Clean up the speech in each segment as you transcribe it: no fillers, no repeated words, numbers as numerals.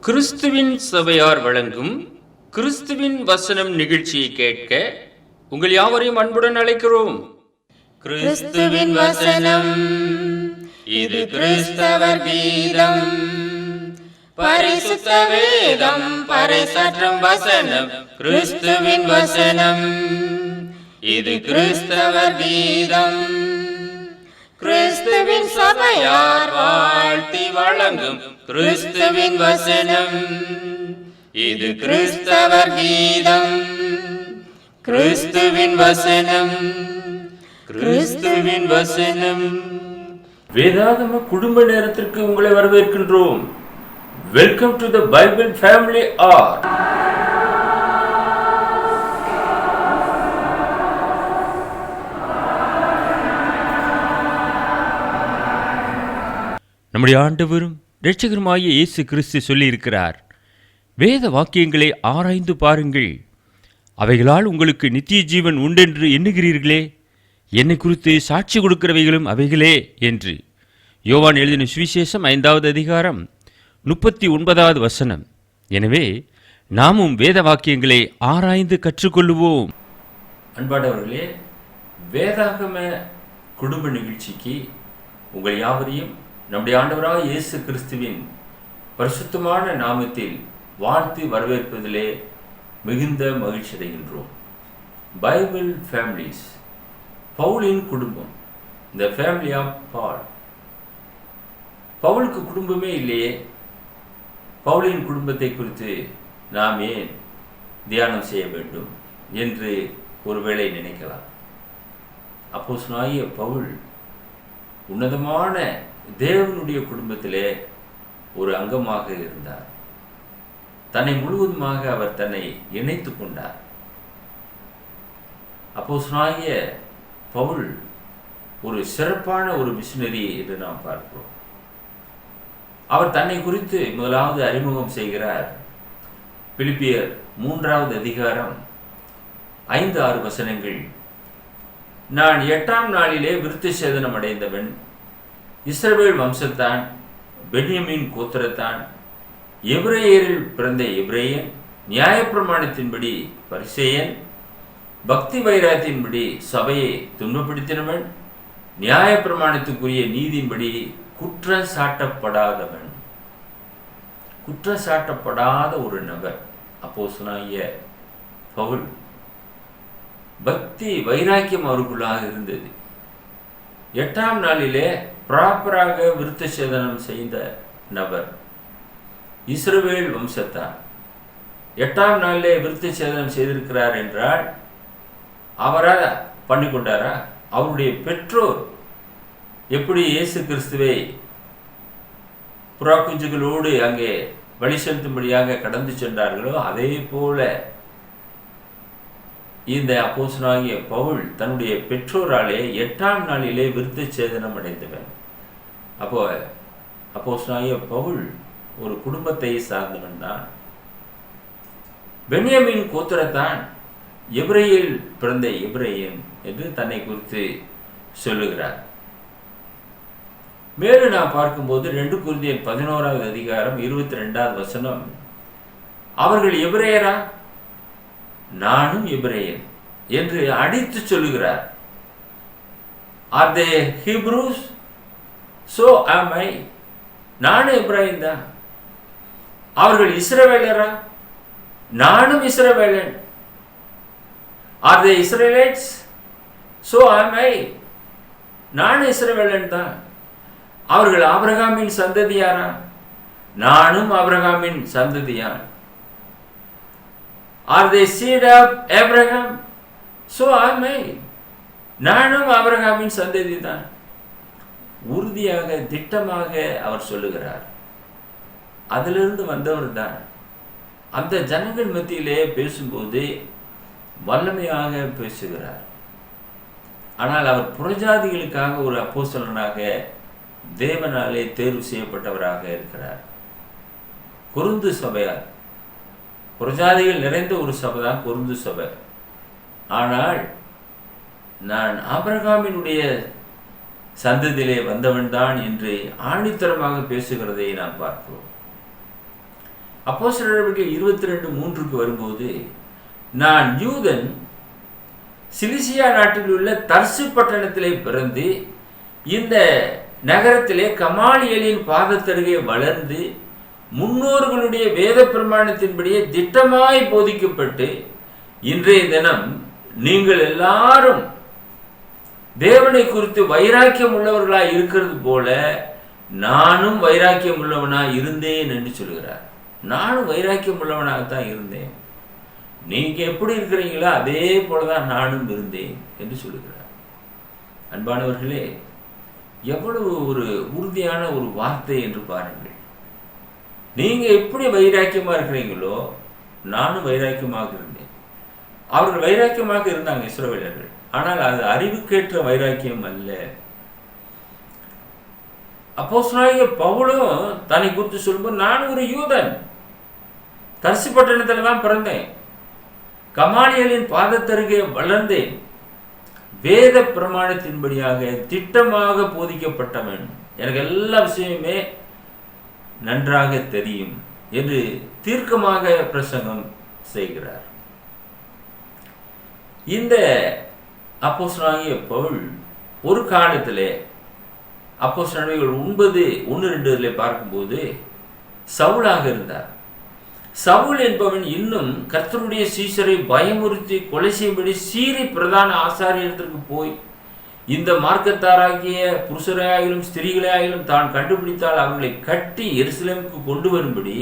கிறிஸ்துவின் சபையார் வழங்கும் கிறிஸ்துவின் வசனம் நிகழ்ச்சியை கேட்க உங்கள் யாவரையும் அன்புடன் அழைக்கிறோம். கிறிஸ்துவின் வசனம், இது கிறிஸ்தவர் கீதம். பரிசுத்த வேதம் பறைசாற்றும் வசனம், கிறிஸ்துவின் வசனம், இது கிறிஸ்தவர் கீதம். கிறிஸ்துவின் சபையார் வாழ்த்தி வழங்கும் கிறிஸ்துவின் வசனம், இது கிறிஸ்தவர் கீதம். கிறிஸ்துவின் வசனம், கிறிஸ்துவின் வசனம். வேதாகம குடும்ப நேரத்திற்கு உங்களை வரவேற்கின்றோம். Welcome to the Bible family hour. நம்முடைய ஆண்டவரும் இரட்சகருமாகிய இயேசு கிறிஸ்து சொல்லியிருக்கிறார், வேத வாக்கியங்களை ஆராய்ந்து பாருங்கள், அவைகளால் உங்களுக்கு நித்திய ஜீவன் உண்டென்று எண்ணுகிறீர்களே, என்னை குறித்து சாட்சி கொடுக்கிறவைகளும் அவைகளே என்று. யோவான் எழுதின சுவிசேஷம் 5வது அதிகாரம் 39வது வசனம். எனவே நாமும் வேத வாக்கியங்களை ஆராய்ந்து கற்றுக்கொள்ளுவோம். அன்பானவர்களே, வேதாகம குடும்ப நிகழ்ச்சிக்கு உங்கள் யாவரையும் நம்முடைய ஆண்டவராக இயேசு கிறிஸ்துவின் பரிசுத்தமான நாமத்தில் வாழ்த்து வரவேற்பதிலே மிகுந்த மகிழ்ச்சி அடைகின்றோம். பைபிள் ஃபேமிலிஸ், பவுலின் குடும்பம், த ஃபேமிலி ஆஃப் பால். பவுலுக்கு குடும்பமே இல்லையே, பவுலின் குடும்பத்தை குறித்து நாம் ஏன் தியானம் செய்ய வேண்டும் என்று ஒருவேளை நினைக்கலாம். அப்போஸ்தலனாகிய பவுல் உன்னதமான தேவனுடைய குடும்பத்திலே ஒரு அங்கமாக இருந்தார். தன்னை முழுவதுமாக அவர் தன்னை இணைத்து கொண்டார். அப்போஸ்தலனாகிய பவுல் ஒரு சிறப்பான ஒரு மிஷனரி என்று நாம் பார்க்கிறோம். அவர் தன்னை குறித்து முதலாவது அறிமுகம் செய்கிறார். பிலிப்பியர் 3வது அதிகாரம் 5-6 வசனங்கள். நான் 8ஆம் நாளிலே விருத்த சேதனம் அடைந்தவன், இஸ்ரவேல் வம்சத்தான், பென்யமீன் கோத்திரத்தான், எபிரேயரில் பிறந்த எபிரேயன், நியாயப்பிரமாணத்தின்படி பரிசேயன், பக்தி வைராத்தியின்படி சபையை துன்பப்படுத்தினவன், நியாயப்பிரமாணத்துக்குரிய நீதியின்படி குற்றம் சாட்டப்படாதவன். குற்றம் சாட்டப்படாத ஒரு நபர் அப்போஸ்தலனாகிய பவுல். பக்தி வைராக்கியம் அவருக்குள்ளாக இருந்தது. 8ஆம் நாளிலே ப்ராப்பராக விருத்த சேதனம் செய்த நபர், இஸ்ரவேல் வம்சத்தார். 8ஆம் நாளிலே விருத்த சேதனம் செய்திருக்கிறார் என்றால் அவரால் பண்ணிக்கொண்டாரா? அவருடைய பெற்றோர் எப்படி இயேசு கிறிஸ்துவை புறாக்குஞ்சுகளோடு அங்கே வழி செலுத்தும்படியாக கடந்து சென்றார்களோ, அதே போல இந்த அப்போஸ்தலனாகிய பவுல் தன்னுடைய பெற்றோராலே 8ஆம் நாளிலே விருத்த சேதனம் அடைந்தவன். அப்போ அப்போஸ்தலனாகிய பவுல் ஒரு குடும்பத்தை சார்ந்தவன் தான். பென்யமீன் கோத்திரத்தான், எபிரேயில் பிறந்த எபிரேயன் என்று தன்னை குறித்து சொல்லுகிறார். மேலும் நாம் பார்க்கும்போது 2 கொரிந்தியர் 11வது அதிகாரம் 22வது வசனம், அவர்கள் எபிரேயரா, நானும் எபிரேயன் என்று அடித்து சொல்லுகிறார். Are they Hebrews? So am I. நானும் எபிரேயன் தான். அவர்கள் இஸ்ரவேலரா, நானும் இஸ்ரவேலன். Are they Israelites? So am I. நானும் இஸ்ரவேலன் தான். அவர்கள் ஆபிரகாமின் சந்ததியாரா, நானும் ஆபிரகாமின் சந்ததியான். Are they seed of Abraham? So am I. நானும் ஆபிரகாமின் சந்ததி தான். உறுதியாக திட்டமாக அவர் சொல்லுகிறார். அதிலிருந்து வந்தவர் தான். அந்த ஜனங்கள் மத்தியிலே பேசும்போது வல்லமையாக பேசுகிறார். ஆனால் அவர் புறஜாதிகளுக்காக ஒரு அப்போஸ்தலனாக தேவனாலே தேர்வு செய்யப்பட்டவராக இருக்கிறார். கொரிந்து சபையார், புறஜாதிகள் நிறைந்த ஒரு சபை தான் கொரிந்து சபை. ஆனால் நான் ஆபிரகாமினுடைய சந்ததியிலே வந்தவன் தான் என்று ஆணித்தரமாக பேசுகிறதை நாம் பார்க்கிறோம். அப்போஸ்தலர் நடவடிக்கைகள் 22:3 வரும்போது, நான் யூதன், சிலிசியா நாட்டில் உள்ள தர்சு பட்டணத்திலே பிறந்து இந்த நகரத்திலே கமாலியலின் பாதத்தருகே வளர்ந்து முன்னோர்களுடைய வேத பிரமாணத்தின்படியே திட்டமாய் போதிக்கப்பட்டு இன்றைய தினம் நீங்கள் எல்லாரும் தேவனை குறித்து வைராக்கியம் உள்ளவர்களாய் இருக்கிறது போல நானும் வைராக்கியம் உள்ளவனாய் இருந்தேன் என்று சொல்கிறார். நானும் வைராக்கியம் உள்ளவனாகத்தான் இருந்தேன், நீங்க எப்படி இருக்கிறீங்களோ அதே போலதான் நானும் இருந்தேன் என்று சொல்லுகிறார். அன்பானவர்களே, எவ்வளவு ஒரு உறுதியான ஒரு வார்த்தை என்று பாருங்கள். நீங்க எப்படி வைராக்கியமா இருக்கிறீங்களோ நானும் வைராக்கியமாக இருந்தேன். அவர்கள் வைராக்கியமாக இருந்தாங்க இஸ்ரவேலர்கள், ஆனால் அது அறிவுக்கேற்ற வைராக்கியம் அல்ல. அப்போஸ்தலனாகிய பவுலும் தன்னை குறித்து சொல்லும்போது, நான் ஒரு யூதன், தர்சு பட்டணத்தில் தான் பிறந்தேன், கமாலியலின் பாதத்தருகே வளர்ந்தேன், வேத பிரமாணத்தின்படியாக திட்டமாக போதிக்கப்பட்டவன், எனக்கு எல்லா விஷயமே நன்றாக தெரியும் என்று தீர்க்கமாக பிரசங்கம் செய்கிறார். இந்த அப்போஸ்தலனாகிய பவுல் ஒரு காலத்திலே அப்போஸ்தலர் நடவடிக்கைகள் 9:1-2 பார்க்கும்போது சவுலாக இருந்தார். சவுல் என்பவன் இன்னும் கர்த்தருடைய சீஷரை பயமுறுத்தி கொலை செய்யும்படி சீரி பிரதான ஆசாரியத்திற்கு போய் இந்த மார்க்கத்தாராகிய புருஷராயிலும் ஸ்திரீகளாயிலும் தான் கண்டுபிடித்தால் அவர்களை கட்டி எருசலேமுக்கு கொண்டு வரும்படி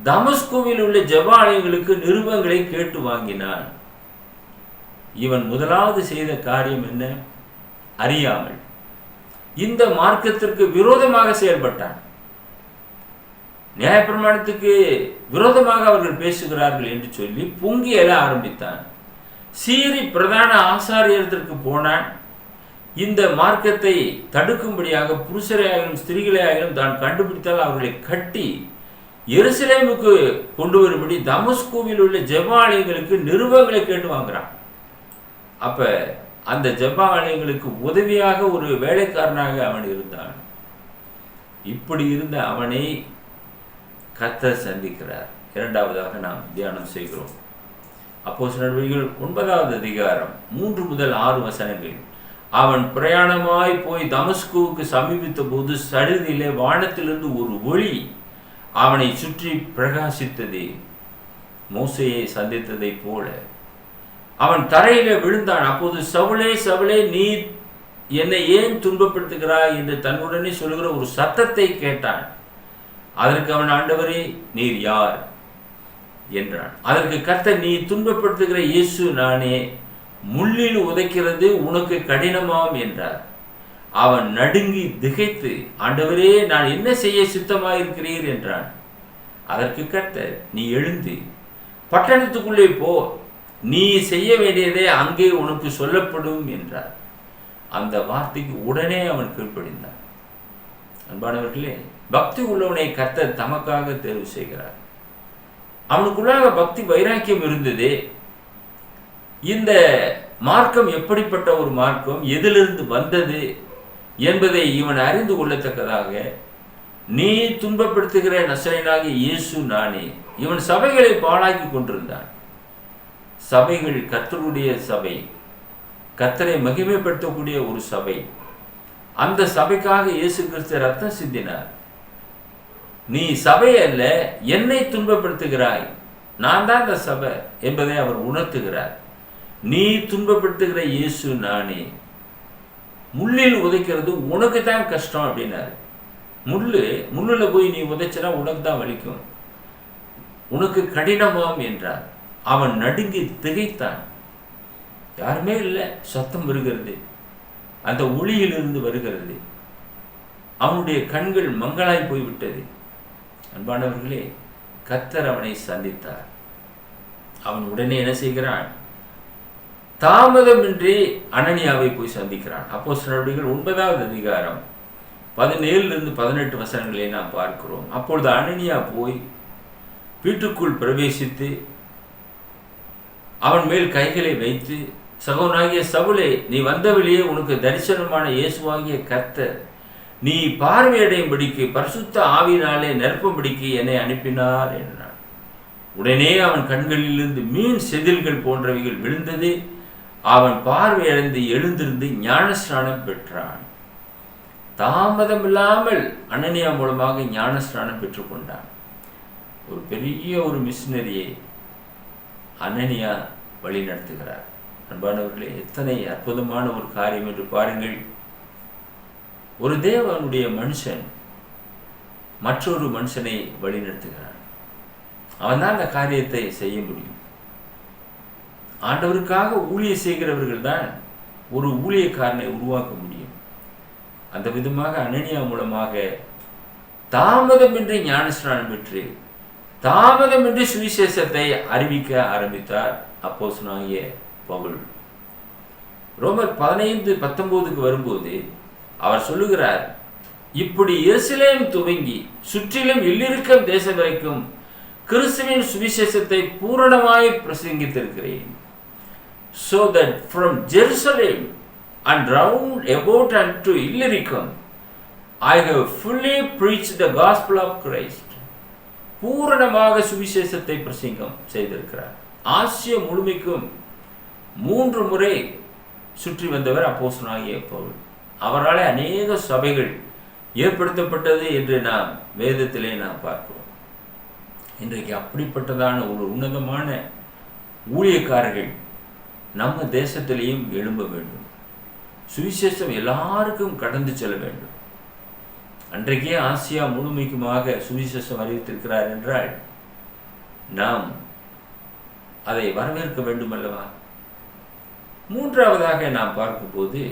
தமஸ்குவில் உள்ள ஜெப ஆலயங்களுக்கு நிருபங்களை கேட்டு வாங்கினான். இவன் முதலாவது செய்த காரியம் என்ன? அறியாமல் இந்த மார்க்கத்திற்கு விரோதமாக செயல்பட்டான். நியாயப்பிரமாணத்துக்கு விரோதமாக அவர்கள் பேசுகிறார்கள் என்று சொல்லி பொங்கி எழ ஆரம்பித்தான். சீரி பிரதான ஆசாரியத்திற்கு போனான். இந்த மார்க்கத்தை தடுக்கும்படியாக புருஷரையாகிலும் ஸ்திரீகளையாகிலும் தான் கண்டுபிடித்தால் அவர்களை கட்டி எருசலேமுக்கு கொண்டு வரும்படி தமஸ்குவில் உள்ள ஜெப ஆலயங்களுக்கு நிருபங்களை கேட்டு வாங்குறான். அப்ப அந்த ஜெப ஆலயங்களுக்கு உதவியாக ஒரு வேலைக்காரனாக அவன் இருந்தான். இப்படி இருந்த அவனை கர்த்தர் சந்திக்கிறார். இரண்டாவதாக நாம் தியானம் செய்கிறோம். அப்போஸ்தலர் நடவடிக்கைகள் 9வது அதிகாரம் 3-6 அவன் பிரயாணமாய் போய் தமஸ்குவுக்கு சமீபித்த போது சடுதியிலே வானத்திலிருந்து ஒரு ஒளி அவனை சுற்றி பிரகாசித்தது. மோசேயை சந்தித்ததை போல அவன் தரையில விழுந்தான். அப்போது சவுலே சவுலே, நீ என்னை ஏன் துன்பப்படுத்துகிறாய் என்று தன்னுடனே சொல்லுகிற ஒரு சத்தத்தை கேட்டான். அதற்கு அவன், ஆண்டவரே நீர் யார் என்றான். அதற்கு கர்த்தர், நீ துன்பப்படுத்துகிற இயேசு நானே, முள்ளில் உதைக்கிறது உனக்கு கடினமாம் என்றார். அவன் நடுங்கி திகைத்து, ஆண்டவரே நான் என்ன செய்ய சித்தமாயிருக்கிறீர் என்றான். அதற்கு கர்த்தர், நீ எழுந்து பட்டணத்துக்குள்ளே போ, நீ செய்ய வேண்டியதே அங்கே உனக்கு சொல்லப்படும் என்றார். அந்த வார்த்தைக்கு உடனே அவன் கீழ்ப்படிந்தான். அன்பானவர்களே, பக்தி உள்ளவனை கர்த்தர் தமக்காக தேர்வு செய்கிறார். அவனுக்குள்ளாக பக்தி வைராக்கியம் இருந்ததே. இந்த மார்க்கம் எப்படிப்பட்ட ஒரு மார்க்கம், எதிலிருந்து வந்தது என்பதை இவன் அறிந்து கொள்ளத்தக்கதாக, நீ துன்பப்படுத்துகிற நசரேயனாகிய இயேசு நானே. இவன் சபைகளை பாழாக்கி கொண்டிருந்தான். சபைகள் கர்த்தருடைய சபை, கர்த்தரை மகிமைப்படுத்தக்கூடிய ஒரு சபை. அந்த சபைக்காக இயேசு கிறிஸ்து ரத்தம் சிந்தினார். நீ சபை அல்ல, என்னை துன்பப்படுத்துகிறாய், நான் தான் அந்த சபை என்பதை அவர் உணர்த்துகிறார். நீ துன்பப்படுத்துகிற இயேசு நானே. முள்ளில் உதைக்கிறது உனக்கு தான் கஷ்டம் அப்படின்னாரு. முள்ளுல போய் நீ உதைச்சனா உனக்கு தான் வலிக்கும், உனக்கு கடினமாம் என்றார். அவன் நடுங்கி திகைத்தான். யாருமே இல்லை, சத்தம் வருகிறது, அந்த ஒளியிலிருந்து வருகிறது. அவனுடைய கண்கள் மங்களாய் போய்விட்டது. அன்பானவர்களே, கர்த்தர் அவனை சந்தித்தார். அவன் உடனே என்ன செய்கிறான்? தாமதமின்றி அனனியாவை போய் சந்திக்கிறான். அப்போஸ்தலர் நடவடிக்கைகள் 9வது அதிகாரம் 17-18 நாம் பார்க்கிறோம். அப்பொழுது அனனியா போய் வீட்டுக்குள் பிரவேசித்து அவன் மேல் கைகளை வைத்து, சகோதரனாகிய சவுலே, நீ வந்த வழியே உனக்கு தரிசனமான இயேசுவாகிய கர்த்தர் நீ பார்வையடையும்படிக்கு பரிசுத்த ஆவியினாலே நிரப்பும்படிக்கு என்னை அனுப்பினார் என்றான். உடனே அவன் கண்களிலிருந்து மீன் செதில்கள் போன்றவைகள் விழுந்தது. அவன் பார்வையடைந்து எழுந்திருந்து ஞானஸ்நானம் பெற்றான். தாமதமில்லாமல் அனனியா மூலமாக ஞானஸ்நானம் பெற்றுக்கொண்டான். ஒரு பெரிய ஒரு மிஷினரியை அனனியா வழி நடத்துகிறார். அன்பானவர்களே, எத்தனை அற்புதமான ஒரு காரியம் என்று பாருங்கள். ஒரு தேவனுடைய மனுஷன் மற்றொரு மனுஷனை வழி நடத்துகிறான். அவன் தான் அந்த காரியத்தை செய்ய முடியும். ஆண்டவருக்காக ஊழியம் செய்கிறவர்கள் தான் ஒரு ஊழியக்காரனை உருவாக்க முடியும். அந்த விதமாக அனனியா மூலமாக தாமதமின்றி ஞானஸ்நானம் பெற்று தாமதமின்றி சுவிசேஷத்தை அறிவிக்க ஆரம்பித்தார் அப்போஸ்தலனாகிய பவுல். ரோமர் 15:19 வரும்போது அவர் சொல்லுகிறார், இப்படி எருசலேம் துவங்கி சுற்றிலும் இல்லிருக்கும் தேசம் வரைக்கும் கிறிஸ்துவின் சுவிசேஷத்தை பூரணமாய் பிரசங்கித்திருக்கிறேன். So that from Jerusalem and round about unto Illyricum I have fully preached the gospel of Christ. பூரணமாக சுவிசேஷத்தை பிரசங்கம் செய்திருக்கிறார். ஆசியா முழுமைக்கும் 3 முறை சுற்றி வந்தவர் அப்போஸ்தலனாகிய பவுல். அவரால் அநேக சபைகள் ஏற்படுத்தப்பட்டது என்று நாம் வேதத்திலே நாம் பார்க்கிறோம். இன்றைக்கு அப்படிப்பட்டதான ஒரு உன்னதமான ஊழியக்காரர்கள் நம்ம தேசத்திலேயும் எழும்ப வேண்டும். சுவிசேஷம் எல்லாருக்கும் கடந்து செல்ல வேண்டும். அன்றைக்கே ஆசியா முழுமைக்குமாக சுவிசேஷம் அறிவித்திருக்கிறார் என்றால் நாம் அதை வரவேற்க வேண்டும் அல்லவா? மூன்றாவதாக நாம் பார்க்கும்போது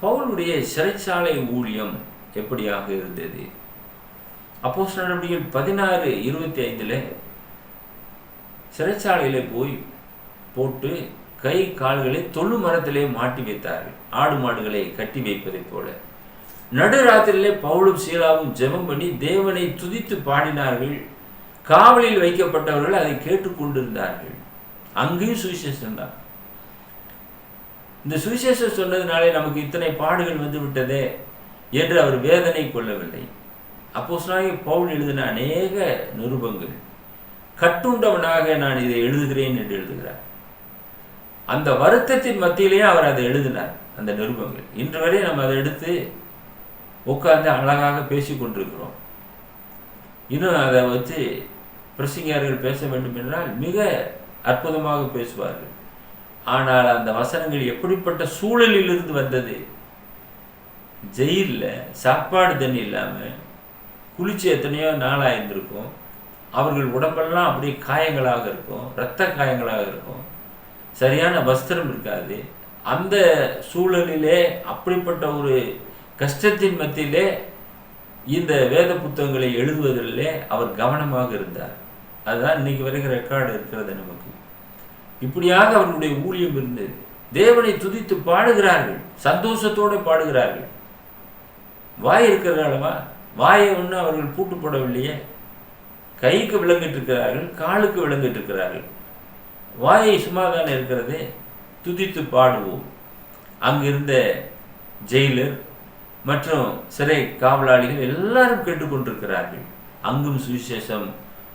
பவுலுடைய சிறைச்சாலை ஊழியம் எப்படியாக இருந்தது? அப்போஸ்தலர் நடவடிக்கைகள் 16:25 சிறைச்சாலையிலே போய் போட்டு கை கால்களை தொழு மரத்திலே மாட்டி வைத்தார்கள், ஆடு மாடுகளை கட்டி வைப்பதைப் போல. நடுராத்திரியிலே பவுலும் சீலாவும் ஜெபம் பண்ணி தேவனை துதித்து பாடினார்கள். காவலில் வைக்கப்பட்டவர்கள் அதை கேட்டுக்கொண்டிருந்தார்கள். அங்கேயும் சுவிசேஷம் தான். இந்த சுவிசேஷம் சொன்னதுனாலே நமக்கு இத்தனை பாடுகள் வந்து விட்டதே என்று அவர் வேதனை கொள்ளவில்லை. அப்போஸ்தலனாகிய பவுல் எழுதின அநேக நிருபங்கள், கட்டுண்டவனாக நான் இதை எழுதுகிறேன் என்று எழுதுகிறார். அந்த வருத்தத்தின் மத்தியிலேயே அவர் அதை எழுதினார். அந்த நிருபங்கள் இன்று வரை நம்ம அதை எடுத்து உட்கார்ந்து அழகாக பேசி கொண்டிருக்கிறோம். இன்னும் அதை வச்சு பிரசங்கியார்கள் பேச வேண்டும் என்றால் மிக அற்புதமாக பேசுவார்கள். ஆனால் அந்த வசனங்கள் எப்படிப்பட்ட சூழலில் இருந்து வந்தது? ஜெயிலில் சாப்பாடு தண்ணி இல்லாமல் குளிச்சு எத்தனையோ நாளாக இருந்திருக்கும். அவர்கள் உடம்பெல்லாம் அப்படியே காயங்களாக இருக்கும், இரத்த காயங்களாக இருக்கும், சரியான வஸ்திரம் இருக்காது. அந்த சூழலிலே அப்படிப்பட்ட ஒரு கஷ்டத்தின் மத்தியிலே இந்த வேத புத்தகங்களை எழுதுவதிலே அவர் கவனமாக இருந்தார். அதுதான் இன்னைக்கு வரைக்கும் ரெக்கார்டு இருக்கிறது நமக்கு. இப்படியாக அவர்களுடைய ஊழியம் இருந்தது. தேவனை துதித்து பாடுகிறார்கள், சந்தோஷத்தோடு பாடுகிறார்கள். வாய் இருக்கிறதாலவா? வாயை ஒன்று அவர்கள் பூட்டு போடவில்லையே. கைக்கு விளங்கிட்டு இருக்கிறார்கள், காலுக்கு விளங்கிட்டு இருக்கிறார்கள். வாயை சும்மா தானே இருக்கிறது. துதித்து பாடுவோம். அங்கிருந்த ஜெயிலர் மற்றும் சிறை காவலாளிகள் எல்லாரும் கேட்டுக்கொண்டிருக்கிறார்கள். அங்கும் சுவிசேஷம்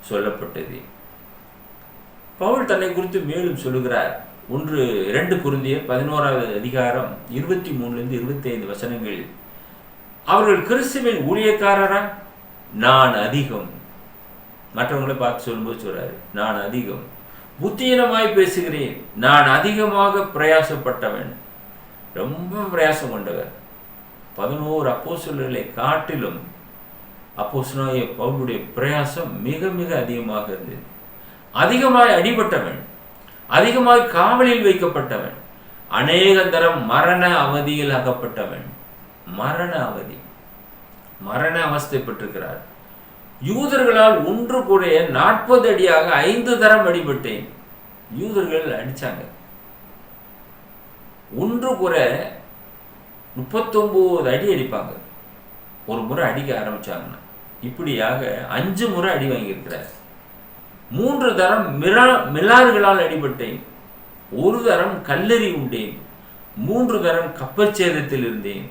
சொல்லப்பட்டது. பவுல் தன்னை குறித்து மேலும் சொல்லுகிறார். 1-2 கொரிந்தியர் 11வது அதிகாரம் 23-25 வசனங்கள். அவர்கள் கிறிஸ்துவின் ஊழியக்காரரா? நான் அதிகம். மற்றவங்களை பார்த்து சொல்லும்போது சொல்றாரு, நான் அதிகம். புத்தீனமாய் பேசுகிறேன், நான் அதிகமாக பிரயாசப்பட்டவன். ரொம்ப பிரயாசம் கொண்டவர். 11 அப்போஸ்தலர்களை காட்டிலும் அப்போஸ்தலனாகிய பவுலுடைய பிரயாசம் மிக மிக அதிகமாக இருந்தது. அதிகமாய் அடிபட்டவன், அதிகமாய் காவலில் வைக்கப்பட்டவன், அநேக தரம் மரண அவதியில் அகப்பட்டவன். மரண அவஸ்தைப்பட்டிருக்கிறார். யூதர்களால் ஒன்று கூட 40 அடியாக 5 தரம் அடிபட்டேன். யூதர்கள் அடிச்சாங்க. ஒன்று கூட 39 அடி அடிப்பாங்க ஒரு முறை அடிக்க ஆரம்பிச்சாங்கன்னா. இப்படியாக 5 முறை அடி வாங்கியிருக்கிறார். 3 தரம் மிலாறுகளால் அடிபட்டேன். 1 தரம் கல்லெறி உண்டேன். 3 தரம் கப்பற்சேதத்தில் இருந்தேன்.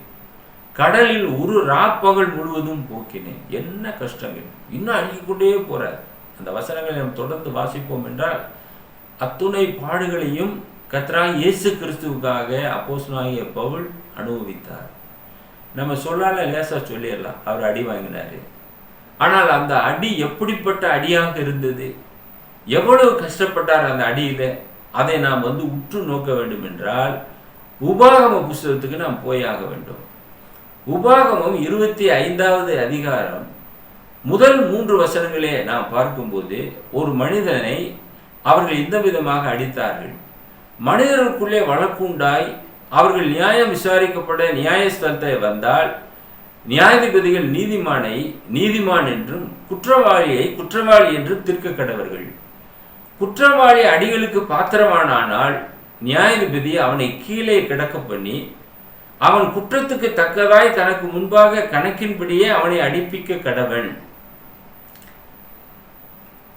கடலில் ஒரு ராப்பகல் முழுவதும் போக்கினேன். என்ன கஷ்டங்கள்! இன்னும் அழுகிக்கொண்டே போறார். அந்த வசனங்களை நாம் தொடர்ந்து வாசிப்போம் என்றால் அத்துணை பாடுகளையும் கர்த்தராகிய இயேசு கிறிஸ்துவுக்காக அப்போஸ்தலனாகிய பவுல் அனுபவித்தார். நம்ம சொல்லால லேசா சொல்லிடலாம், அவர் அடி வாங்கினாரு. ஆனால் அந்த அடி எப்படிப்பட்ட அடியாக இருந்தது, எவ்வளவு கஷ்டப்பட்டார் அந்த அடியில, அதை நாம் உற்று நோக்க வேண்டும் என்றால் உபாகம புஸ்தகத்துக்கு நாம் போயாக வேண்டும். உபாகமம் 25வது அதிகாரம் முதல் 3 வசனங்களே நாம் பார்க்கும்போது, ஒரு மனிதனை அவர்கள் இந்த விதமாக அடித்தார்கள். மனிதர்களுக்குள்ளே வழக்குண்டாய் அவர்கள் நியாயம் விசாரிக்கப்பட நியாயஸ்தலத்தை வந்தால் நியாயாதிபதிகள் நீதிமானை நீதிமான் என்றும் குற்றவாளியை குற்றவாளி என்றும் தீர்க்க கடவர்கள். குற்றவாளி அடிகளுக்கு பாத்திரமானால் நியாயாதிபதி அவனை கீழே கிடக்க பண்ணி அவன் குற்றத்துக்கு தக்கதாய் தனக்கு முன்பாக கணக்கின்படியே அவனை அடிப்பிக்க கடவன்.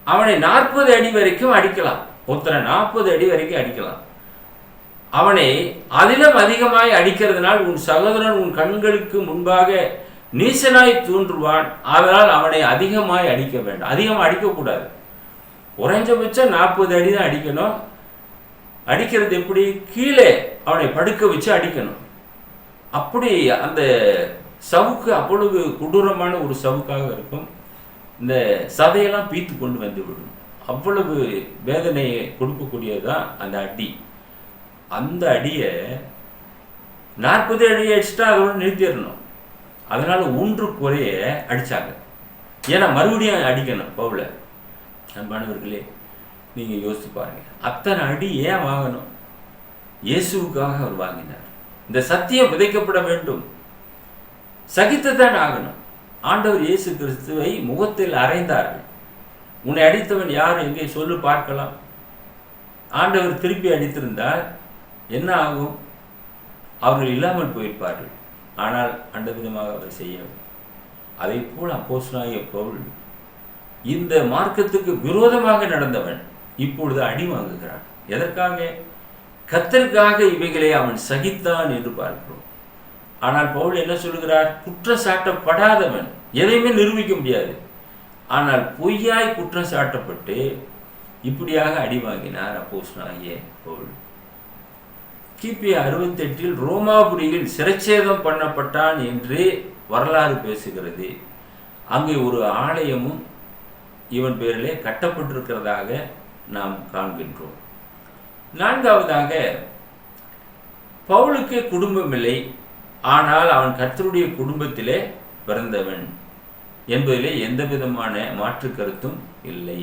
அவனை 40 அடி வரைக்கும் அடிக்கலாம். ஒருத்தரை 40 அடி வரைக்கும் அடிக்கலாம். அவனை அதிலும் அதிகமாய் அடிக்கிறதுனால் உன் சகோதரன் உன் கண்களுக்கு முன்பாக நீசனாய் தோன்றுவான். அதனால் அவனை அதிகமாய் அடிக்க வேண்டாம். அதிகமாக அடிக்கக்கூடாது. குறைஞ்சபட்சம் 40 அடி தான் அடிக்கணும். அடிக்கிறது எப்படி? கீழே அவனை படுக்க வச்சு அடிக்கணும். அப்படி அந்த சவுக்கு அவ்வளவு கொடூரமான ஒரு சவுக்காக இருக்கும். இந்த சதையெல்லாம் பீத்து கொண்டு வந்து விடும். அவ்வளவு வேதனையை கொடுக்கக்கூடியதுதான் அந்த அடி. அந்த அடியை 40 அடி அடிச்சுட்டா அதோட நிறுத்திடணும். அதனால 1 குறைய அடிச்சாங்க. ஏன்னா மறுபடியும் அடிக்கணும் பவுல. அன்பானவர்களே, நீங்க யோசிச்சு பாருங்க, அத்தனை அடி ஏன் வாங்கணும்? இயேசுவுக்காக அவர் வாங்கினார். இந்த சத்தியம் விதைக்கப்பட வேண்டும், சகித்துத்தான் ஆகணும். ஆண்டவர் இயேசு கிறிஸ்துவை முகத்தில் அறைந்தார்கள். உன்னை அடித்தவன் யார் எங்கே சொல்லு பார்க்கலாம். ஆண்டவர் திருப்பி அடித்திருந்தால் என்ன ஆகும்? அவர்கள் இல்லாமல் போயிருப்பார்கள். ஆனால் அந்த விதமாக அவர் செய்யவில்லை. அதை போல் அப்போஸ்தலனாகிய பவுல் இந்த மார்க்கத்துக்கு விரோதமாக நடந்தவன் இப்பொழுது அடி வாங்குகிறான். எதற்காக? கர்த்தருக்காக இவைகளை அவன் சகித்தான் என்று பார்க்கிறோம். ஆனால் பவுல் என்ன சொல்கிறார்? குற்றம் சாட்டப்படாதவன் எதையுமே நிரூபிக்க முடியாது. ஆனால் பொய்யாய் குற்றம் சாட்டப்பட்டு இப்படியாக அடி வாங்கினார் அப்போஸ்தலனாகிய பவுல். கிபி 68 ரோமாபுரியில் சிரச்சேதம் பண்ணப்பட்டான் என்று வரலாறு பேசுகிறது. அங்கே ஒரு ஆலயமும் இவன் பேரிலே கட்டப்பட்டிருக்கிறதாக நாம் காண்கின்றோம். 4வதாக, பவுலுக்கு குடும்பம் இல்லை, ஆனால் அவன் கர்த்தருடைய குடும்பத்திலே பிறந்தவன் என்பதிலே எந்த விதமான மாற்று கருத்தும் இல்லை.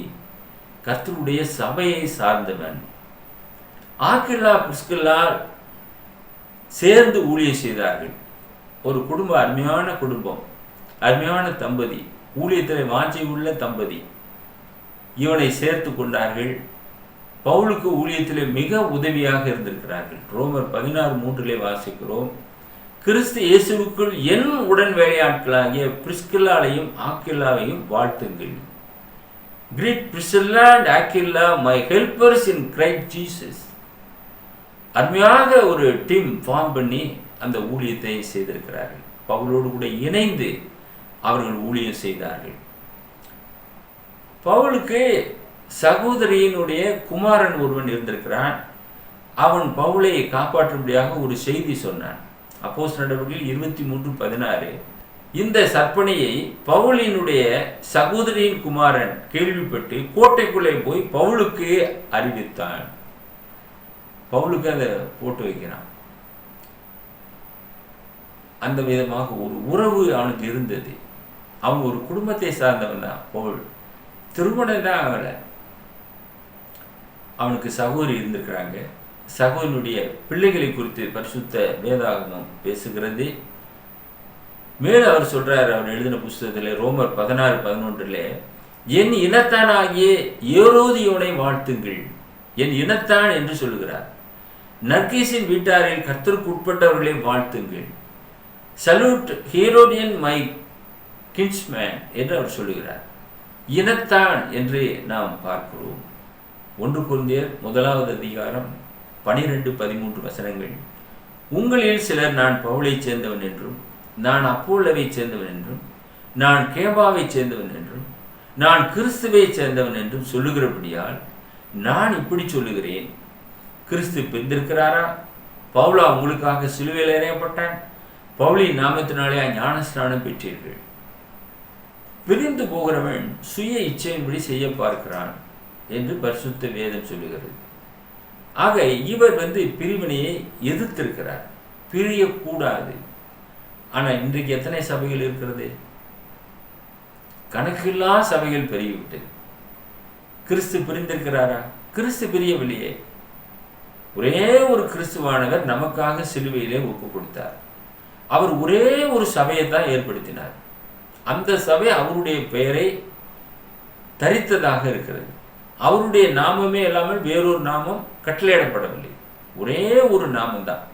கர்த்தருடைய சபையை சார்ந்தவன். ஆக்கில்லா பிரிஸ்கில்லா சேர்ந்து ஊழியம் செய்தார்கள். ஒரு குடும்பம், அருமையான குடும்பம், அருமையான தம்பதி, ஊழியத்தில் வாஞ்சை உள்ள தம்பதி. இவனை சேர்த்து கொண்டார்கள். பவுலுக்கு ஊழியத்திலே மிக உதவியாக இருந்திருக்கிறார்கள். ரோமர் 16:3 வாசிக்கிறோம், கிறிஸ்து இயேசுவுக்குள் என் உடன் வேலையாட்களாகிய பிரிஸ்கில்லாவையும் ஆக்கில்லாவையும் வாழ்த்துங்கள். Greet Priscilla and Aquila, my helpers in Christ Jesus. அருமையாக ஒரு டீம் ஃபார்ம் பண்ணி அந்த ஊழியத்தை செய்திருக்கிறார்கள். பவுலோடு கூட இணைந்து அவர்கள் ஊழியம் செய்தார்கள். பவுலுக்கு சகோதரியினுடைய குமாரன் ஒருவன் இருந்திருக்கிறான். அவன் பவுலை காப்பாற்றும்படியாக ஒரு செய்தி சொன்னான். அப்போஸ்தலர் நடவடிக்கைகள் 23:16. இந்த சற்பனையை பவுலினுடைய சகோதரியின் குமாரன் கேள்விப்பட்டு கோட்டைக்குள்ளே போய் பவுலுக்கு அறிவித்தான். பவுலுக்கு அதை போட்டு வைக்கிறான். அந்த விதமாக ஒரு உறவு அவனுக்கு இருந்தது. அவங்க ஒரு குடும்பத்தை சார்ந்தவன் தான் பவுல். திருமணம் தான் ஆகலை. அவனுக்கு சகோதரி இருந்திருக்கிறாங்க. சகோதரனுடைய பிள்ளைகளை குறித்து பரிசுத்த வேதாகமம் பேசுகிறது. மேலும் அவர் சொல்றார், அவர் எழுதின புஸ்தகத்தில் ரோமர் 16:11, என் இனத்தானாகிய ஏரோதியோனை வாழ்த்துங்கள். என் இனத்தான் என்று சொல்லுகிறார். நர்கீசின் வீட்டாரில் கர்த்தருக்கு உட்பட்டவர்களை வாழ்த்துங்கள். சல்யூட் ஹீரோடியன் மை கின்ஸ்மேன் என்று அவர் சொல்லுகிறார். இனத்தான் என்று நாம் பார்க்கிறோம். 1 கொரிந்தியர் 1வது அதிகாரம் 12-13 வசனங்கள். உங்களில் சிலர் நான் பவுலை சேர்ந்தவன் என்றும் நான் அப்போலோவை சேர்ந்தவன் என்றும் நான் கேபாவை சேர்ந்தவன் என்றும் நான் கிறிஸ்துவை சேர்ந்தவன் என்றும் சொல்லுகிறபடியால் நான் இப்படி சொல்லுகிறேன், கிறிஸ்து பிரிந்திருக்கிறாரா? பவுலா உங்களுக்காக சிலுவையில் அறையப்பட்டான், பவுலின் நாமத்தினாலே ஞானஸ்நானம் பெற்றீர்கள். பிரிந்து போகிறவன் சுய இச்சையின்படி செய்ய பார்க்கிறான் என்று பரிசுத்த வேதம் சொல்லுகிறது. ஆக இவர் பிரிவினையை எதிர்த்திருக்கிறார், பிரியக்கூடாது. ஆனால் இன்றைக்கு எத்தனை சபைகள் இருக்கிறது? கணக்கில்லா சபைகள் பெருகிவிட்டது. கிறிஸ்து பிரிந்திருக்கிறாரா? கிறிஸ்து பிரியவில்லையே. ஒரே ஒரு கிறிஸ்துவானவர் நமக்காக சிலுவையிலே ஒப்பு கொடுத்தார். அவர் ஒரே ஒரு சபையை தான் ஏற்படுத்தினார். அந்த சபை அவருடைய பெயரை தரித்ததாக இருக்கிறது. அவருடைய நாமமே இல்லாமல் வேறொரு நாமம் கட்டளையிடப்படவில்லை. ஒரே ஒரு நாமம் தான்.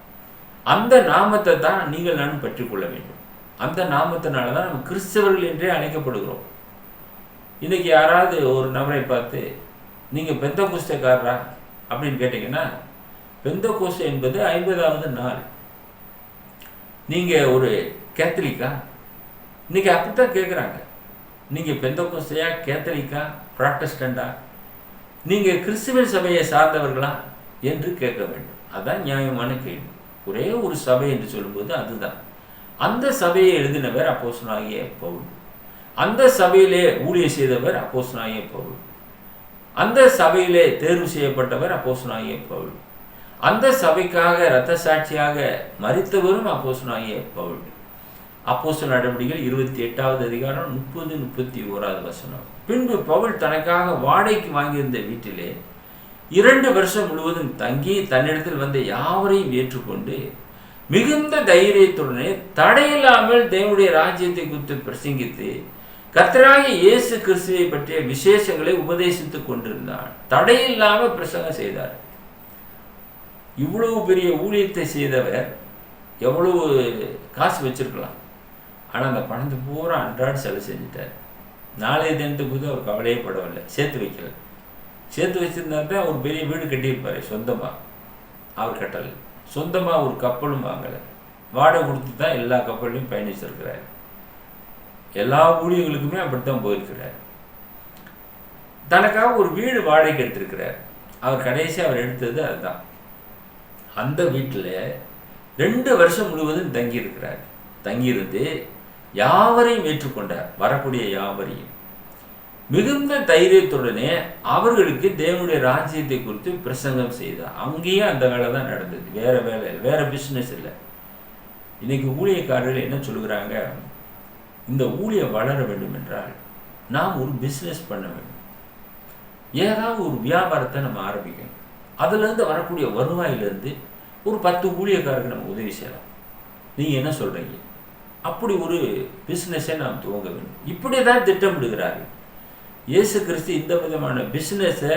அந்த நாமத்தை தான் நீங்கள் நானும் பெற்றுக்கொள்ள வேண்டும். அந்த நாமத்தினால தான் நம்ம கிறிஸ்தவர்கள் என்றே அழைக்கப்படுகிறோம். இன்னைக்கு யாராவது ஒரு நபரை பார்த்து நீங்கள் பெந்தகோஸ்தேக்காரரா அப்படின்னு கேட்டீங்கன்னா, பெந்தகோஸ்தே என்பது 50வது நாள். நீங்கள் ஒரு கேத்தலிக்கா? இன்னைக்கு அப்படித்தான் கேட்குறாங்க. நீங்கள் பெந்தகோஸ்தையா, கேத்தலிக்கா, ப்ராட்டஸ்டண்டா, நீங்கள் கிறிஸ்துவின் சபையை சார்ந்தவர்களா என்று கேட்க வேண்டும். அதுதான் நியாயமான கேள்வி. ஒரே ஒரு சபை என்று சொல்லும்போது அதுதான். அந்த சபையை எழுதினவர் அப்போஸ்தலனாகிய பவுல். அந்த சபையிலே ஊழியம் செய்தவர் அப்போஸ்தலனாகிய பவுல். அந்த சபையிலே தேர்வு செய்யப்பட்டவர் அப்போஸ்தலனாகிய பவுல். அந்த சபைக்காக இரத்த சாட்சியாக மரித்தவரும் அப்போஸ்தலனாகிய பவுல். அப்போஸ்தலர் நடவடிக்கைகள் 28வது அதிகாரம் 30-31வது வசனம். பின்பு பவுல் தனக்காக வாடகைக்கு வாங்கியிருந்த வீட்டிலே 2 வருஷம் முழுவதும் தங்கி தன்னிடத்தில் வந்த யாவரையும் ஏற்றுக்கொண்டு மிகுந்த தைரியத்துடனே தடையில்லாமல் தேவனுடைய ராஜ்யத்தை குறித்து பிரசங்கித்து கர்த்தராகிய இயேசு கிறிஸ்துவை பற்றிய விசேஷங்களை உபதேசித்துக் கொண்டிருந்தார். தடையில்லாமல் பிரசங்கம் செய்தார். இவ்வளவு பெரிய ஊழியத்தை செய்தவர் எவ்வளவு காசு வச்சிருக்கலாம். ஆனால் அந்த பணத்தை பூரா அன்றாட செலவு செஞ்சுட்டார். நாளைய தினத்துக்கு அவர் கவலையே படவில்லை. சேர்த்து வைக்கல. சேர்த்து வச்சிருந்தா தான் ஒரு பெரிய வீடு கட்டியிருப்பார். சொந்தமாக அவர் கட்டலை. சொந்தமாக ஒரு கப்பலும் வாங்கலை. வாடகை கொடுத்து தான் எல்லா கப்பல்லையும் பயணிச்சிருக்கிறார். எல்லா ஊழியர்களுக்குமே அப்படித்தான் போயிருக்கிறார். தனக்காக ஒரு வீடு வாடகைக்கு எடுத்திருக்கிறார். அவர் கடைசி அவர் எடுத்தது அதுதான். அந்த வீட்டில் 2 வருஷம் முழுவதும் தங்கியிருக்கிறார். தங்கியிருந்து யாவரையும் ஏற்றுக்கொண்டார். வரக்கூடிய யாவரையும் மிகுந்த தைரியத்துடனே அவர்களுக்கு தேவனுடைய ராஜ்யத்தை குறித்து பிரசங்கம் செய்தார். அங்கேயும் அந்த வேலை தான் நடந்தது. வேற வேலை இல்லை, வேற பிஸ்னஸ் இல்லை. இன்னைக்கு ஊழியக்காரர்கள் என்ன சொல்லுகிறாங்க? இந்த ஊழியம் வளர வேண்டும் என்றால் நாம் ஒரு பிஸ்னஸ் பண்ண வேண்டும். ஏதாவது ஒரு வியாபாரத்தை நம்ம ஆரம்பிக்கணும். அதுலேருந்து வரக்கூடிய வருவாயிலிருந்து ஒரு 10 ஊழியக்காரருக்கு நம்ம உதவி செய்யலாம். நீங்கள் என்ன சொல்கிறீங்க? அப்படி ஒரு பிஸ்னஸை நாம் துவங்க வேண்டும். இப்படி தான் திட்டமிடுகிறார்கள். இயேசு கிறிஸ்து இந்த விதமான பிஸ்னஸை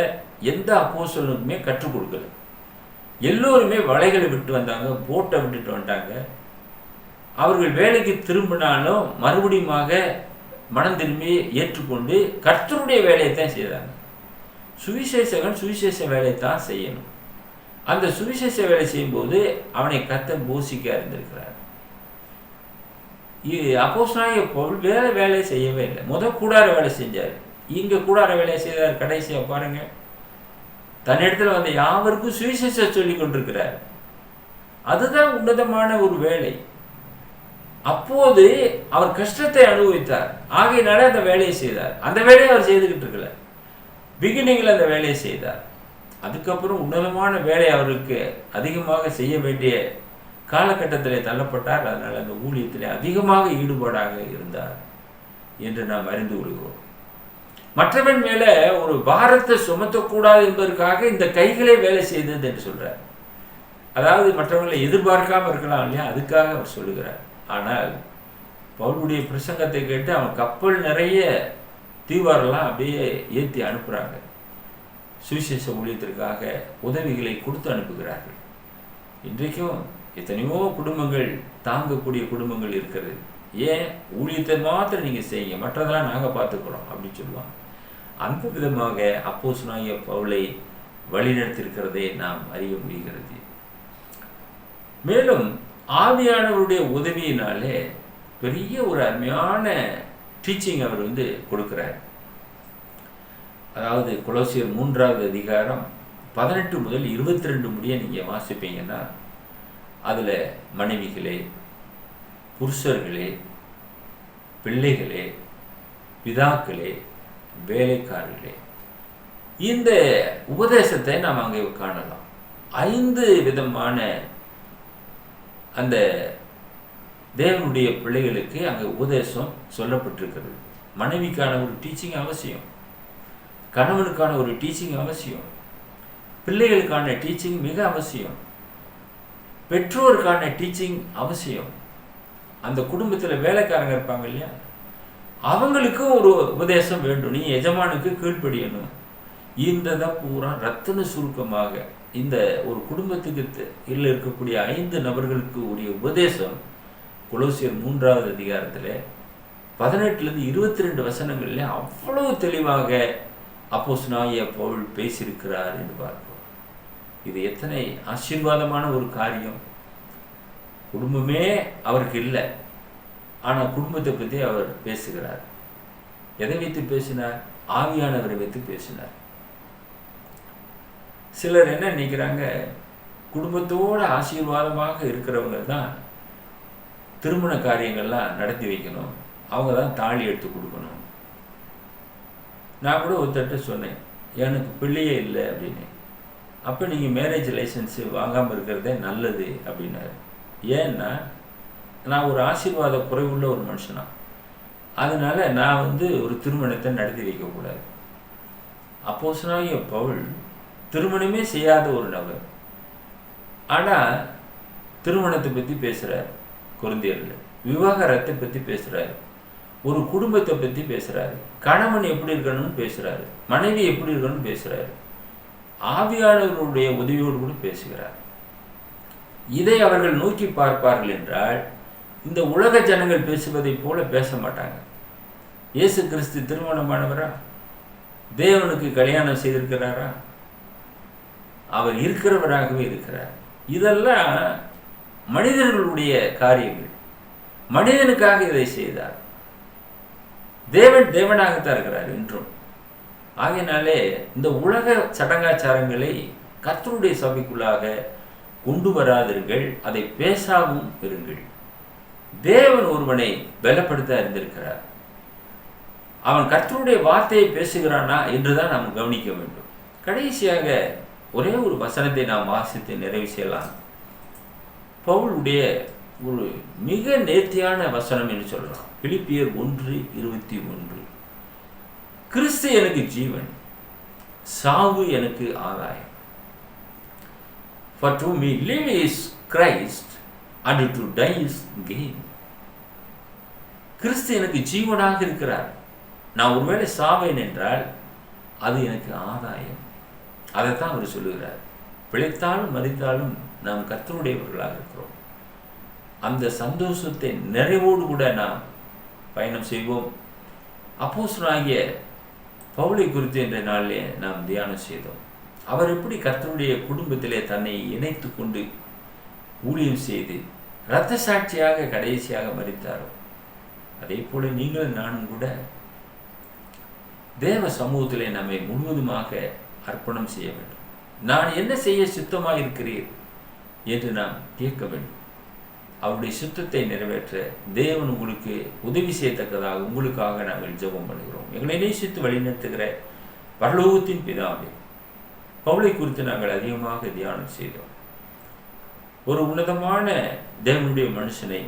எந்த அப்போஸ்தலனுக்குமே கற்றுக் கொடுக்கல. எல்லோருமே வலைகளை விட்டு வந்தாங்க, போட்டை விட்டுட்டு வந்துட்டாங்க. அவர்கள் வேலைக்கு திரும்பினாலும் மறுபடியுமாக மனம் திரும்பி ஏற்றுக்கொண்டு கர்த்தருடைய வேலையை தான் செய்தாங்க. சுவிசேஷகன் சுவிசேஷ வேலையை தான் செய்யணும். அந்த சுவிசேஷ வேலை செய்யும்போது அவனை கர்த்தர் போஷிக்க இருந்திருக்கிறார். அப்போஸ்தலனாகிய பவுல் வேலை செய்யவே இல்லை. கூடார வேலை செஞ்சார். இங்கே கூடார வேலையை செய்தார். கடைசியாக பாருங்க, தன்னிடத்தில் வந்த யாவருக்கும் சுவிசேஷ சொல்லி கொண்டிருக்கிறார். அதுதான் உன்னதமான ஒரு வேலை. அப்போது அவர் கஷ்டத்தை அனுபவித்தார். ஆகையினால அந்த வேலையை செய்தார். அந்த வேலையை அவர் செய்துக்கிட்டு இருக்கல. பிகினிங்கில் அந்த வேலையை செய்தார். அதுக்கப்புறம் உன்னதமான வேலை அவருக்கு அதிகமாக செய்ய வேண்டிய காலகட்டத்தில் தள்ளப்பட்டார். அதனால் அந்த ஊழியத்திலே அதிகமாக ஈடுபாடாக இருந்தார் என்று நாம் அறிந்து கொள்கிறோம். மற்றவன் மேலே ஒரு பாரத்தை சுமத்தக்கூடாது என்பதற்காக இந்த கைகளே வேலை செய்தது என்று சொல்கிறார். அதாவது மற்றவர்களை எதிர்பார்க்காமல் இருக்கலாம் இல்லையா, அதுக்காக அவர் சொல்லுகிறார். ஆனால் பவுலுடைய பிரசங்கத்தை கேட்டு அவன் கப்பல் நிறைய தீவாரெல்லாம் அப்படியே ஏற்றி அனுப்புகிறாங்க. சுவிசேஷ ஊழியத்திற்காக உதவிகளை கொடுத்து அனுப்புகிறார்கள். இன்றைக்கும் எத்தனையோ குடும்பங்கள், தாங்கக்கூடிய குடும்பங்கள் இருக்கிறது. ஏன் ஊழியத்தை மாத்திரம் நீங்கள் செய்யுங்க, மற்றதெல்லாம் நாங்கள் பார்த்துக்கிறோம் அப்படின்னு சொல்லுவாங்க. அந்த விதமாக அப்போஸ்தலனாகிய பவுலை வழிநடத்திருக்கிறதை நாம் அறிய முடிகிறது. மேலும் ஆவியானவருடைய உதவியினாலே பெரிய ஒரு அருமையான டீச்சிங் அவர் கொடுக்கிறார். அதாவது கொலோசியர் 3வது அதிகாரம் 18 முதல் 22 முடிய நீங்கள் வாசிப்பீங்கன்னா அதில் மனைவிகளே, புருஷர்களே, பிள்ளைகளே, பிதாக்களே, வேலைக்காரர்களே, இந்த உபதேசத்தை நாம் அங்கே காணலாம். 5 விதமான அந்த தேவனுடைய பிள்ளைகளுக்கு அங்கே உபதேசம் சொல்லப்பட்டிருக்கிறது. மனைவிக்கான ஒரு டீச்சிங் அவசியம், கணவனுக்கான ஒரு டீச்சிங் அவசியம், பிள்ளைகளுக்கான டீச்சிங் மிக அவசியம், பெற்றோருக்கான டீச்சிங் அவசியம். அந்த குடும்பத்தில் வேலைக்காரங்க இருப்பாங்க இல்லையா, அவங்களுக்கும் ஒரு உபதேசம் வேண்டும். நீ எஜமானுக்கு கீழ்ப்படியணும். இந்த தான் பூரா ரத்தின சுருக்கமாக இந்த ஒரு குடும்பத்துக்கு இருக்கக்கூடிய 5 நபர்களுக்கு உரிய உபதேசம் கொலோசியர் 3வது அதிகாரத்தில் 18லேருந்து 22 வசனங்களில் அவ்வளவு தெளிவாக அப்போஸ்தலனாகிய பவுல் பேசியிருக்கிறார் என்று பார்க்கிறோம். இது எத்தனை ஆசீர்வாதமான ஒரு காரியம். குடும்பமே அவருக்கு இல்லை, ஆனால் குடும்பத்தை பற்றி அவர் பேசுகிறார். எதை வைத்து பேசினார்? ஆவியானவரை வைத்து பேசினார். சிலர் என்ன நினைக்கிறாங்க, குடும்பத்தோடு ஆசீர்வாதமாக இருக்கிறவங்க தான் திருமண காரியங்கள்லாம் நடத்தி வைக்கணும், அவங்க தான் தாலி எடுத்து கொடுக்கணும். நான் கூட ஒருத்தட்ட சொன்னேன், எனக்கு பிள்ளையே இல்லை அப்படின்னு. அப்போ நீங்கள் மேரேஜ் லைசன்ஸு வாங்காமல் இருக்கிறதே நல்லது அப்படின்னாரு. ஏன்னா நான் ஒரு ஆசீர்வாத குறைவுள்ள ஒரு மனுஷனா, அதனால் நான் ஒரு திருமணத்தை நடத்தி வைக்கக்கூடாது. அப்போஸ்தலனாகிய பவுல் திருமணமே செய்யாத ஒரு நபர், ஆனால் திருமணத்தை பற்றி பேசுகிறார். கொரிந்தியரில் விவாகரத்தை பற்றி பேசுகிறாரு, ஒரு குடும்பத்தை பற்றி பேசுகிறாரு, கணவன் எப்படி இருக்கணும்னு பேசுகிறாரு, மனைவி எப்படி இருக்கணும்னு பேசுகிறாரு, ஆவியானவர்களுடைய உதவியோடு கூட பேசுகிறார். இதை அவர்கள் நோக்கி பார்ப்பார்கள் என்றால் இந்த உலக ஜனங்கள் பேசுவதை போல பேச மாட்டாங்க. இயேசு கிறிஸ்து திருமணமானவரா? தேவனுக்கு கல்யாணம் செய்திருக்கிறாரா? அவர் இருக்கிறவராகவே இருக்கிறார். இதெல்லாம் மனிதர்களுடைய காரியங்கள். மனிதனுக்காக இதை செய்தார். தேவன் தேவனாகத்தான் இருக்கிறார் இன்றும். ஆகையினாலே இந்த உலக சடங்காச்சாரங்களை கர்த்தருடைய சபைக்குள்ளாக கொண்டு வராதீர்கள், அதை பேசாவும் இருங்கள். தேவன் ஒருவனை பலப்படுத்த அறிந்திருக்கிறார். அவன் கர்த்தருடைய வார்த்தையை பேசுகிறானா என்றுதான் நாம் கவனிக்க வேண்டும். கடைசியாக ஒரே ஒரு வசனத்தை நாம் வாசித்து நிறைவு செய்யலாம். பவுலுடைய ஒரு மிக நேர்த்தியான வசனம் என்று சொல்லலாம். பிலிப்பியர் 1:21. கிறிஸ்து எனக்கு ஜீவன், சாவு எனக்கு ஆதாயம். For to me live is Christ and to die is gain. கிறிஸ்து எனக்கு ஜீவனாக இருக்கிறார். நான் ஒருவேளை சாவேன் என்றால் அது எனக்கு ஆதாயம். அதைத்தான் அவர் சொல்லுகிறார். பிழைத்தாலும் மரித்தாலும் நாம் கர்த்தருடையவர்களாக இருக்கிறோம். அந்த சந்தோஷத்தை நிறைவோடு கூட நாம் பயணம் செய்வோம். அப்போஸ்தலனாகிய பவுலை குறித்து என்ற நாளிலே நாம் தியானம் செய்தோம். அவர் எப்படி கர்த்தருடைய குடும்பத்திலே தன்னை இணைத்து கொண்டு ஊழியம் செய்து இரத்த சாட்சியாக கடைசியாக மரித்தாரோ, அதே போல நீங்களும் நானும் கூட தேவ சமூகத்திலே நம்மை முழுவதுமாக அர்ப்பணம் செய்ய வேண்டும். நான் என்ன செய்ய சித்தமாக இருக்கிறீர் என்று நாம் கேட்க வேண்டும். அவருடைய சித்தத்தை நிறைவேற்ற தேவன் உங்களுக்கு உதவி செய்யத்தக்கதாக உங்களுக்காக நாங்கள் ஜெபம் பண்ணுகிறோம். எங்களை நேசித்து வழிநடத்துகிற பரலோகத்தின் பிதாவே, பவுலை குறித்து நாங்கள் அதிகமாக தியானம் செய்தோம். ஒரு உன்னதமான தேவனுடைய மனுஷனை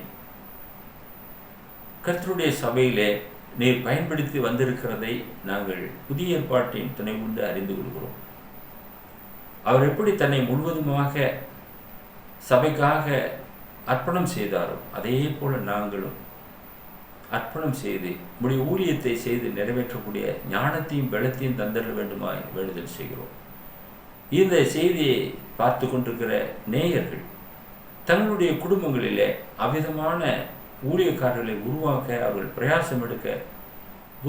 கர்த்தருடைய சபையிலே நீர் பயன்படுத்தி வந்திருக்கிறதை நாங்கள் புதிய ஏற்பாட்டின் துணை கொண்டு அறிந்து கொள்கிறோம். அவர் எப்படி தன்னை முழுவதுமாக சபைக்காக அர்ப்பணம் செய்தாரோ அதே போல நாங்களும் அர்ப்பணம் செய்து நம்முடைய ஊழியத்தை செய்து நிறைவேற்றக்கூடிய ஞானத்தையும் பலத்தையும் தந்திட வேண்டுமாய் வேண்டுதல் செய்கிறோம். இந்த செய்தியை பார்த்து கொண்டிருக்கிற நேயர்கள் தங்களுடைய குடும்பங்களிலே அவ்விதமான ஊழியக்காரர்களை உருவாக்க அவர்கள் பிரயாசம் எடுக்க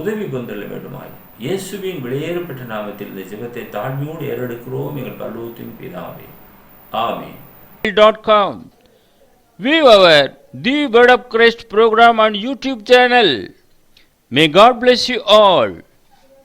உதவி பந்தல்ல வேண்டுமாய் இயேசுவின் வெளியேறப்பட்ட நாமத்தில் இந்த ஜெபத்தை தாழ்மையோடு ஏறெடுக்கிறோம் எங்கள் பரலோகத்தின் பிதாவே. ஆமென். .com. View our The Word of Christ program on YouTube channel. May God bless you all.